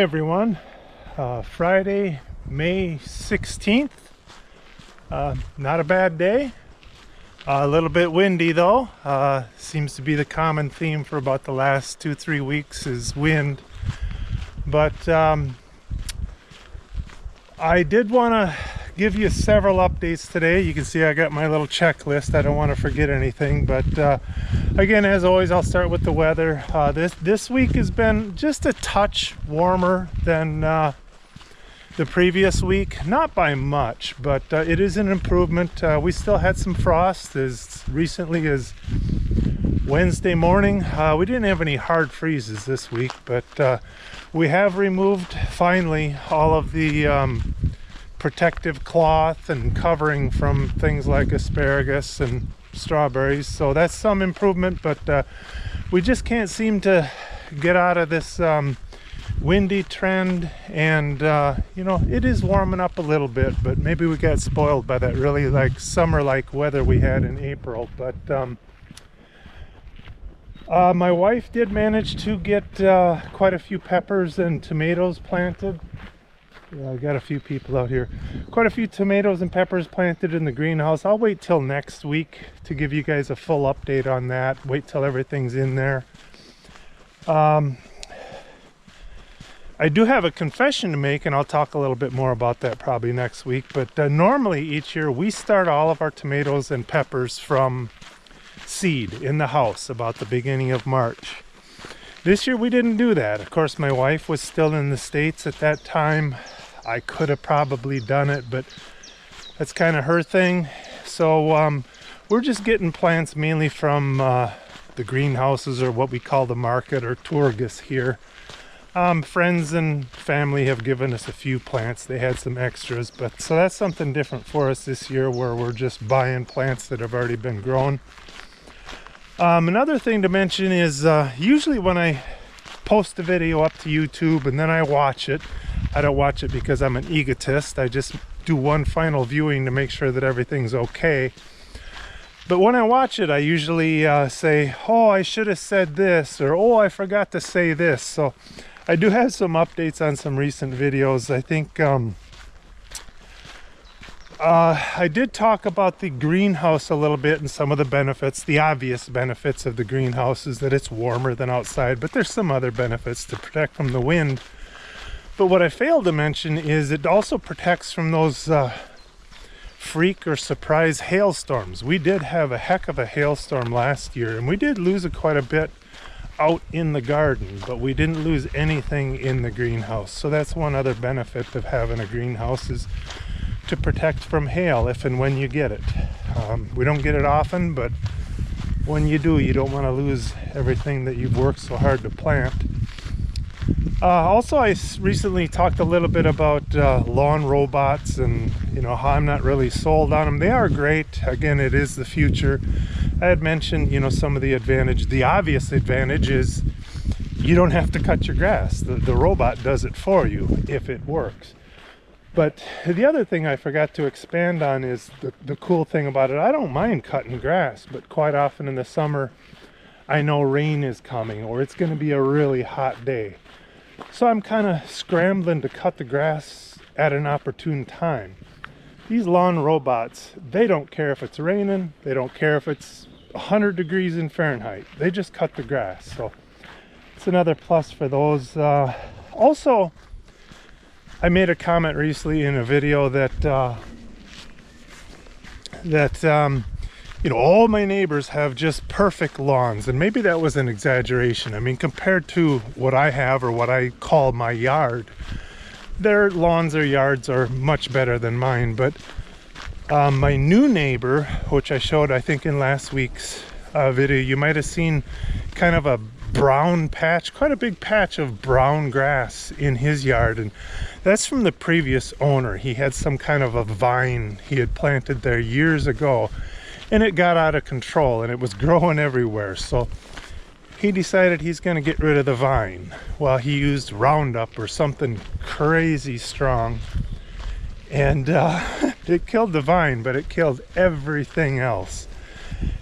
Hi everyone, Friday, May 16th, not a bad day, a little bit windy though, seems to be the common theme for about the last 2-3 weeks is wind, but I did want to give you several updates today. You can see I got my little checklist. I don't want to forget anything, but again, as always, I'll start with the weather. This week has been just a touch warmer than the previous week, not by much, but it is an improvement. We still had some frost as recently as Wednesday morning. We didn't have any hard freezes this week, but we have removed finally all of the protective cloth and covering from things like asparagus and strawberries, so that's some improvement, but we just can't seem to get out of this windy trend, and you know, it is warming up a little bit, but maybe we got spoiled by that really like summer like weather we had in April. But my wife did manage to get quite a few peppers and tomatoes planted. Yeah, I got a few people out here. Quite a few tomatoes and peppers planted in the greenhouse. I'll wait till next week to give you guys a full update on that. Wait till everything's in there. I do have a confession to make, and I'll talk a little bit more about that probably next week. But normally each year we start all of our tomatoes and peppers from seed in the house about the beginning of March. This year we didn't do that. Of course, my wife was still in the States at that time. I could have probably done it, but that's kind of her thing. So we're just getting plants mainly from the greenhouses, or what we call the market, or Turgis here. Friends and family have given us a few plants. They had some extras, but so that's something different for us this year, where we're just buying plants that have already been grown. Another thing to mention is usually when I post a video up to YouTube and then I watch it, I don't watch it because I'm an egotist. I just do one final viewing to make sure that everything's okay. But when I watch it, I usually say, oh, I should have said this, or oh, I forgot to say this. So I do have some updates on some recent videos. I think I did talk about the greenhouse a little bit and some of the benefits. The obvious benefits of the greenhouse is that it's warmer than outside, but there's some other benefits to protect from the wind. But what I failed to mention is it also protects from those freak or surprise hailstorms. We did have a heck of a hailstorm last year, and we did lose quite a bit out in the garden, but we didn't lose anything in the greenhouse. So that's one other benefit of having a greenhouse, is to protect from hail if and when you get it. We don't get it often, but when you do, you don't want to lose everything that you've worked so hard to plant. Also, I recently talked a little bit about lawn robots, and you know how I'm not really sold on them. They are great. Again, it is the future. I had mentioned, you know, some of the advantage. The obvious advantage is you don't have to cut your grass. The robot does it for you if it works. But the other thing I forgot to expand on is the cool thing about it. I don't mind cutting grass, but quite often in the summer, I know rain is coming or it's going to be a really hot day. So I'm kind of scrambling to cut the grass at an opportune time. These lawn robots, they don't care if it's raining. They don't care if it's 100 degrees in Fahrenheit. They just cut the grass. So it's another plus for those. Also, I made a comment recently in a video that you know, all my neighbors have just perfect lawns, and maybe that was an exaggeration. I mean, compared to what I have, or what I call my yard, their lawns or yards are much better than mine. But my new neighbor, which I showed I think in last week's video, you might have seen kind of a brown patch, quite a big patch of brown grass in his yard, and that's from the previous owner. He had some kind of a vine he had planted there years ago, and it got out of control and it was growing everywhere. So he decided he's going to get rid of the vine. Well, he used Roundup or something crazy strong, and it killed the vine, but it killed everything else.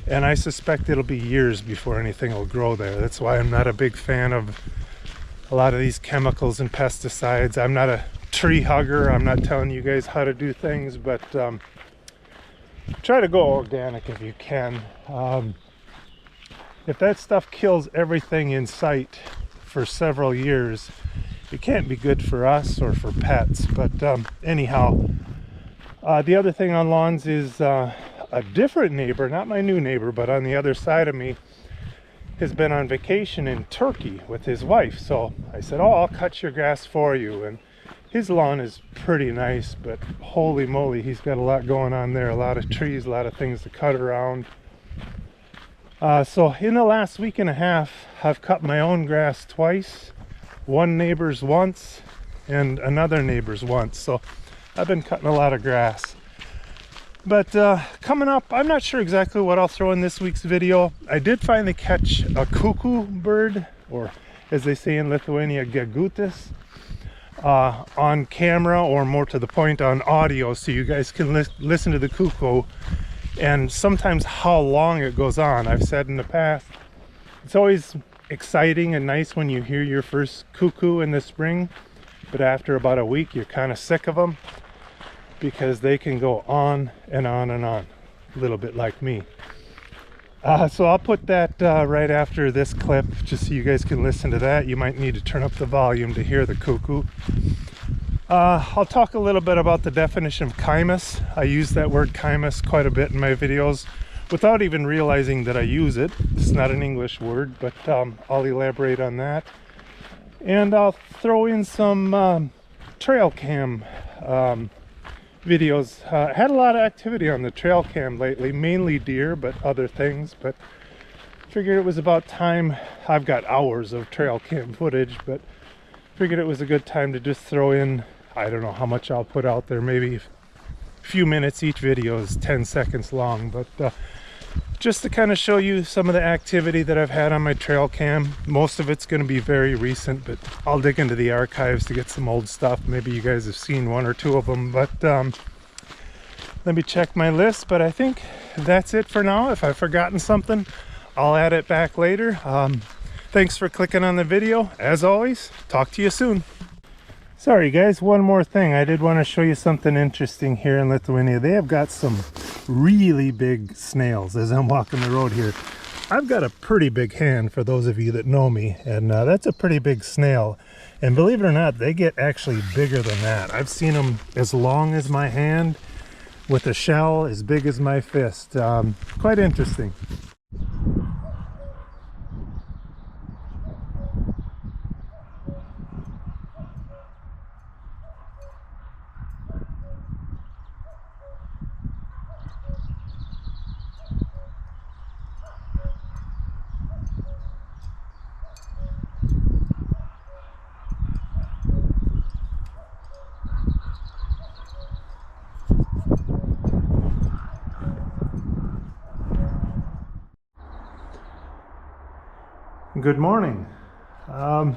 And I suspect it'll be years before anything will grow there. That's why I'm not a big fan of a lot of these chemicals and pesticides. I'm not a tree hugger. I'm not telling you guys how to do things, but try to go organic if you can. If that stuff kills everything in sight for several years, it can't be good for us or for pets. But anyhow, the other thing on lawns is a different neighbor, not my new neighbor, but on the other side of me, has been on vacation in Turkey with his wife. So I said, oh, I'll cut your grass for you. And his lawn is pretty nice, but holy moly, he's got a lot going on there. A lot of trees, a lot of things to cut around. So in the last week and a half, I've cut my own grass twice, one neighbor's once, and another neighbor's once. So I've been cutting a lot of grass. But coming up, I'm not sure exactly what I'll throw in this week's video. I did finally catch a cuckoo bird, or as they say in Lithuania, gegutis, on camera, or more to the point, on audio, so you guys can listen to the cuckoo and sometimes how long it goes on. I've said in the past, it's always exciting and nice when you hear your first cuckoo in the spring, but after about a week you're kind of sick of them, because they can go on and on and on, a little bit like me. So I'll put that right after this clip, just so you guys can listen to that. You might need to turn up the volume to hear the cuckoo. I'll talk a little bit about the definition of chimus. I use that word chimus quite a bit in my videos without even realizing that I use it. It's not an English word, but I'll elaborate on that. And I'll throw in some trail cam videos. Had a lot of activity on the trail cam lately, mainly deer, but other things. But figured it was about time. I've got hours of trail cam footage, but figured it was a good time to just throw in, I don't know how much I'll put out there, maybe a few minutes. Each video is 10 seconds long, but just to kind of show you some of the activity that I've had on my trail cam. Most of it's going to be very recent, but I'll dig into the archives to get some old stuff. Maybe you guys have seen one or two of them, but let me check my list. But I think that's it for now. If I've forgotten something, I'll add it back later. Thanks for clicking on the video. As always, talk to you soon. Sorry guys, one more thing. I did want to show you something interesting here in Lithuania. They have got some really big snails as I'm walking the road here. I've got a pretty big hand, for those of you that know me, and that's a pretty big snail. And believe it or not, they get actually bigger than that. I've seen them as long as my hand, with a shell as big as my fist. Quite interesting. Good morning. I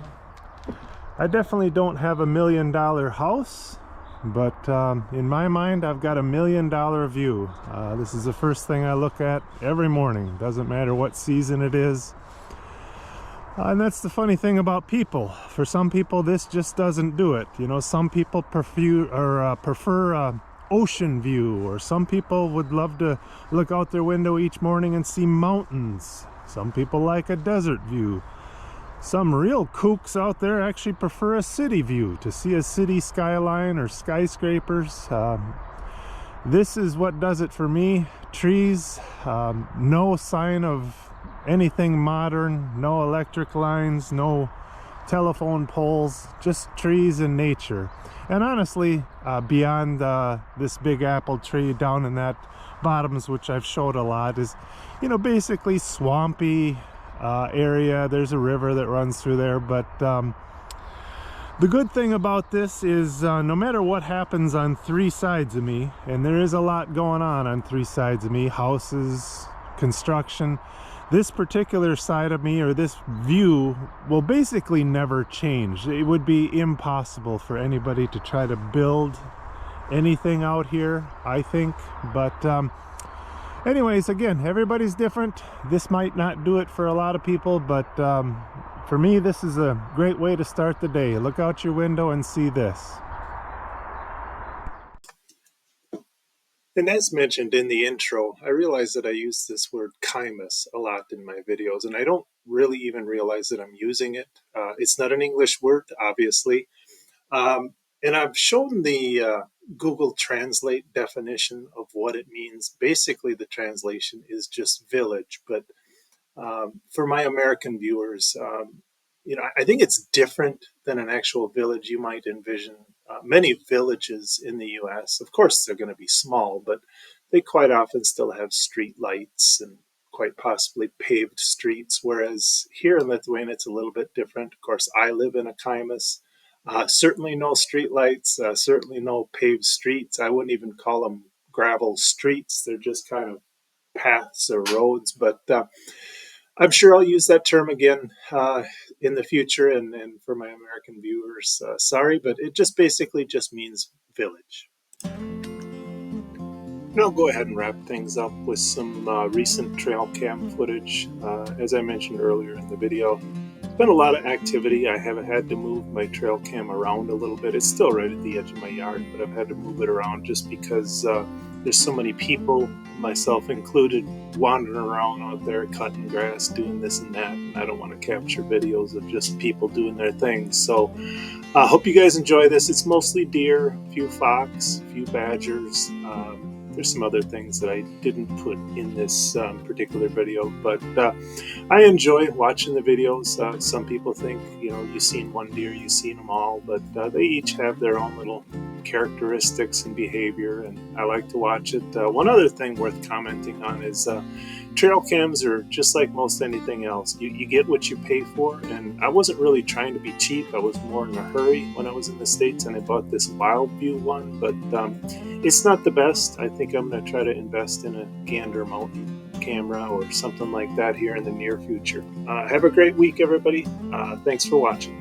definitely don't have $1 million house, but in my mind I've got $1 million view. This is the first thing I look at every morning. Doesn't matter what season it is. And that's the funny thing about people. For some people this just doesn't do it. You know, some people prefer ocean view, or some people would love to look out their window each morning and see mountains. Some people like a desert view. Some real kooks out there actually prefer a city view, to see a city skyline or skyscrapers. This is what does it for me. Trees, no sign of anything modern, no electric lines, no telephone poles, just trees and nature. And honestly, beyond this big apple tree down in that bottoms, which I've showed a lot, is, you know, basically swampy area. There's a river that runs through there, but the good thing about this is no matter what happens on three sides of me, and there is a lot going on three sides of me, houses, construction, this particular side of me, or this view, will basically never change. It would be impossible for anybody to try to build anything out here, I think. But anyways, again, everybody's different. This might not do it for a lot of people, but For me, this is a great way to start the day. Look out your window and see this. And as mentioned in the intro, I realize that I use this word chimus a lot in my videos, and I don't really even realize that I'm using it. It's not an English word, obviously. And I've shown the Google Translate definition of what it means. Basically, the translation is just village, but for my American viewers, I think it's different than an actual village you might envision. Many villages in the U.S., of course, they're going to be small, but they quite often still have street lights and quite possibly paved streets. Whereas here in Lithuania, it's a little bit different. Of course, I live in a kaimas. Certainly no street lights, certainly no paved streets. I wouldn't even call them gravel streets. They're just kind of paths or roads. But I'm sure I'll use that term again in the future. And for my American viewers, sorry, but it just basically just means village. And I'll go ahead and wrap things up with some recent trail cam footage. As I mentioned earlier in the video, there's been a lot of activity. I have had to move my trail cam around a little bit. It's still right at the edge of my yard, but I've had to move it around just because there's so many people, myself included, wandering around out there cutting grass, doing this and that. And I don't want to capture videos of just people doing their things. So I hope you guys enjoy this. It's mostly deer, a few fox, a few badgers. There's some other things that I didn't put in this particular video, but I enjoy watching the videos. Some people think, you've seen one deer, you've seen them all, but they each have their own little characteristics and behavior, and I like to watch it. One other thing worth commenting on is trail cams are just like most anything else. You get what you pay for, and I wasn't really trying to be cheap. I was more in a hurry when I was in the States, and I bought this Wild View one, but it's not the best. I think I'm going to try to invest in a Gander Mountain camera or something like that here in the near future. Have a great week, everybody. Thanks for watching.